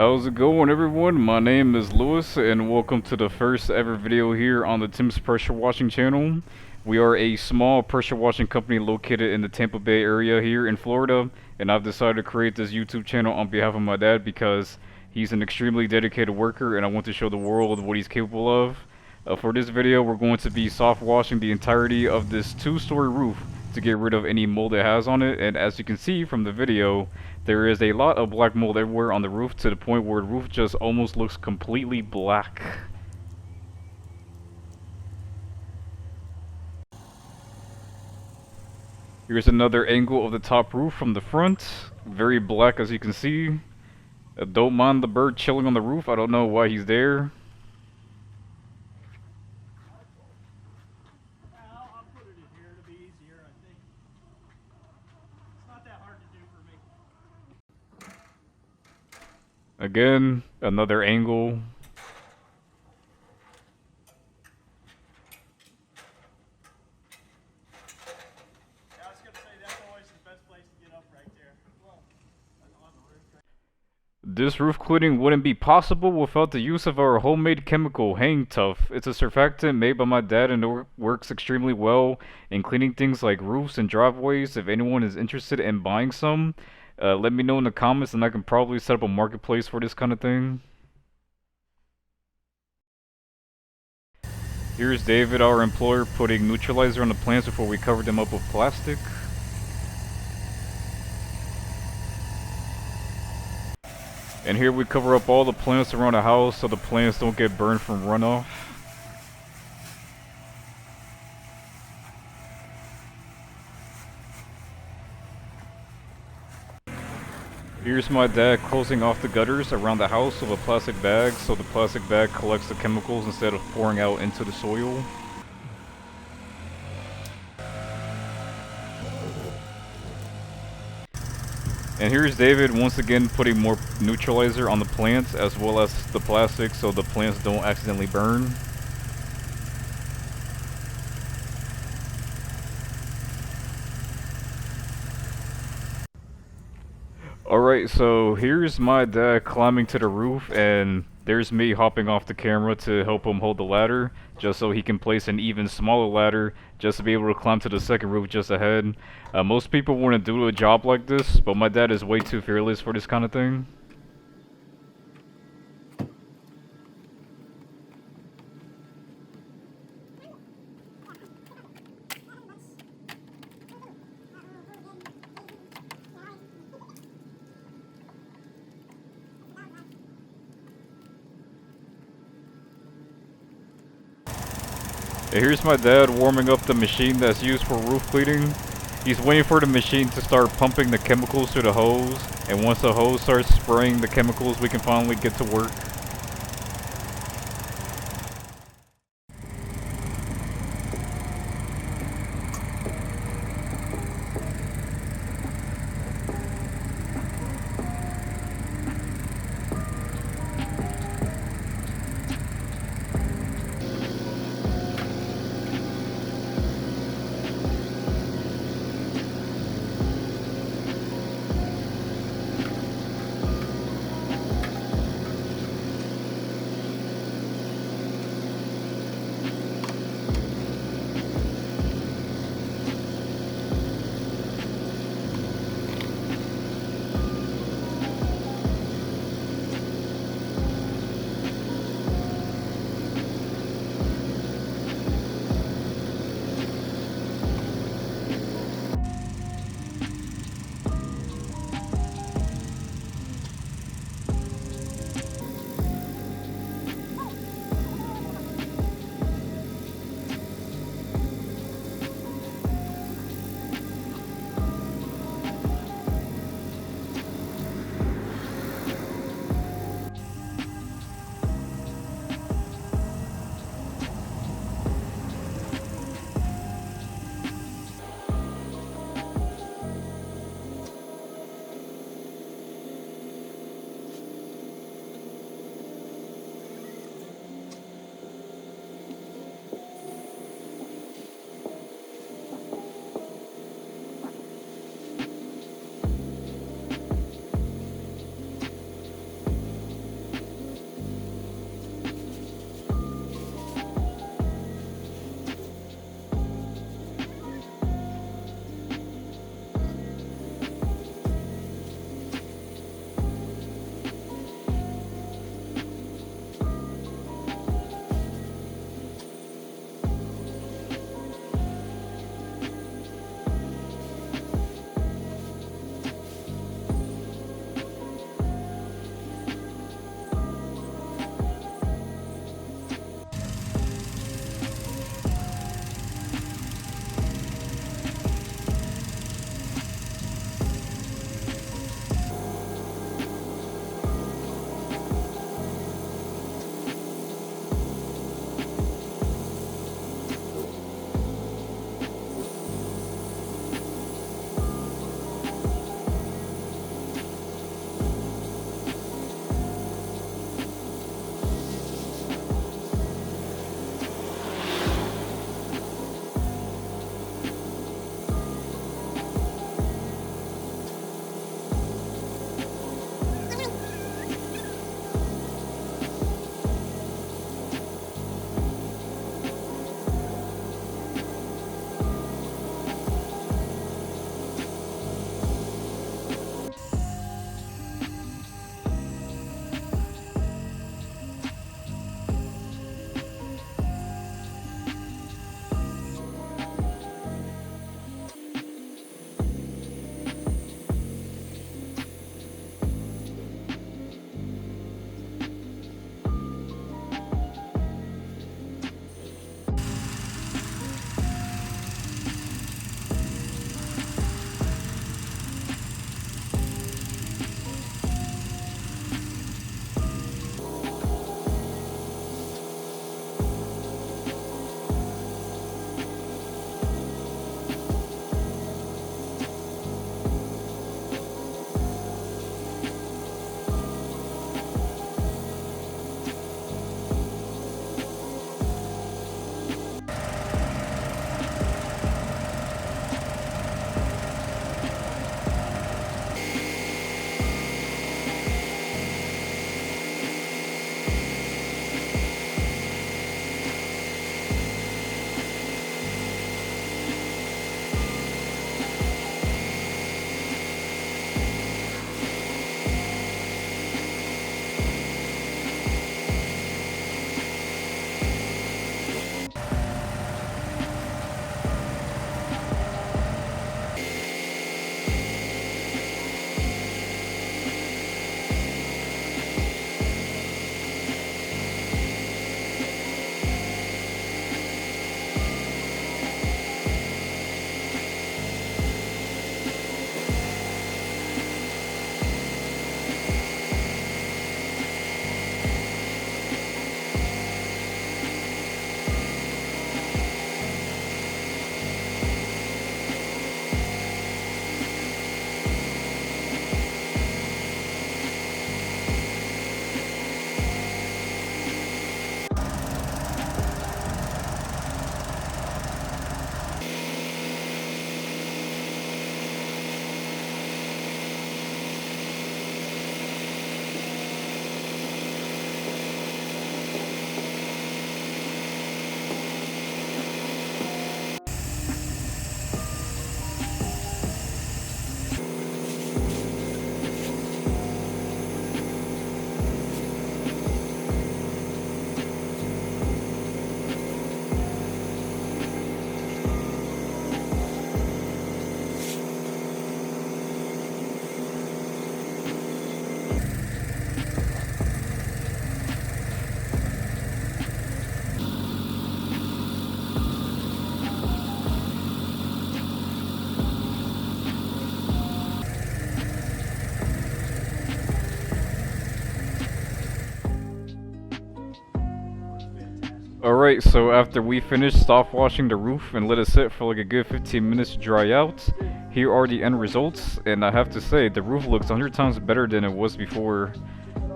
How's it going, everyone? My name is Lewis and welcome to the first ever video here on the Tim's Pressure Washing channel. We are a small pressure washing company located in the Tampa Bay area here in Florida, and I've decided to create this YouTube channel on behalf of my dad because he's an extremely dedicated worker and I want to show the world what he's capable of. For this video, we're going to be soft washing the entirety of this two-story roof to get rid of any mold it has on it, and as you can see from the video, there is a lot of black mold everywhere on the roof to the point where the roof just almost looks completely black. Here's another angle of the top roof from the front, very black as you can see. Don't mind the bird chilling on the roof, I don't know why he's there. I'll put it in here to be easier, I think. It's not that hard to do for me. Again, another angle. Yeah, I was going to say that's always the best place to get up right there. Well, on the roof. This roof cleaning wouldn't be possible without the use of our homemade chemical, Hang Tough. It's a surfactant made by my dad and it works extremely well in cleaning things like roofs and driveways. If anyone is interested in buying some, let me know in the comments and I can probably set up a marketplace for this kind of thing. Here's David, our employer, putting neutralizer on the plants before we covered them up with plastic. And here we cover up all the plants around the house so the plants don't get burned from runoff. Here's my dad closing off the gutters around the house with a plastic bag so the plastic bag collects the chemicals instead of pouring out into the soil. And here's David once again putting more neutralizer on the plants as well as the plastic so the plants don't accidentally burn. Alright, so here's my dad climbing to the roof and there's me hopping off the camera to help him hold the ladder just so he can place an even smaller ladder just to be able to climb to the second roof just ahead. Most people wouldn't do a job like this, but my dad is way too fearless for this kind of thing. Here's my dad warming up the machine that's used for roof cleaning. He's waiting for the machine to start pumping the chemicals through the hose, and once the hose starts spraying the chemicals, we can finally get to work. Alright, so after we finished soft washing the roof and let it sit for like a good 15 minutes to dry out, here are the end results, and I have to say, the roof looks 100 times better than it was before.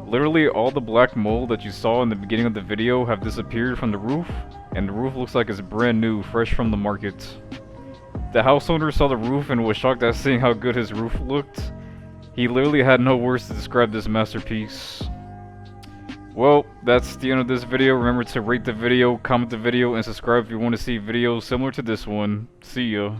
Literally all the black mold that you saw in the beginning of the video have disappeared from the roof, and the roof looks like it's brand new, fresh from the market. The house owner saw the roof and was shocked at seeing how good his roof looked. He literally had no words to describe this masterpiece. Well, that's the end of this video. Remember to rate the video, comment the video, and subscribe if you want to see videos similar to this one. See ya.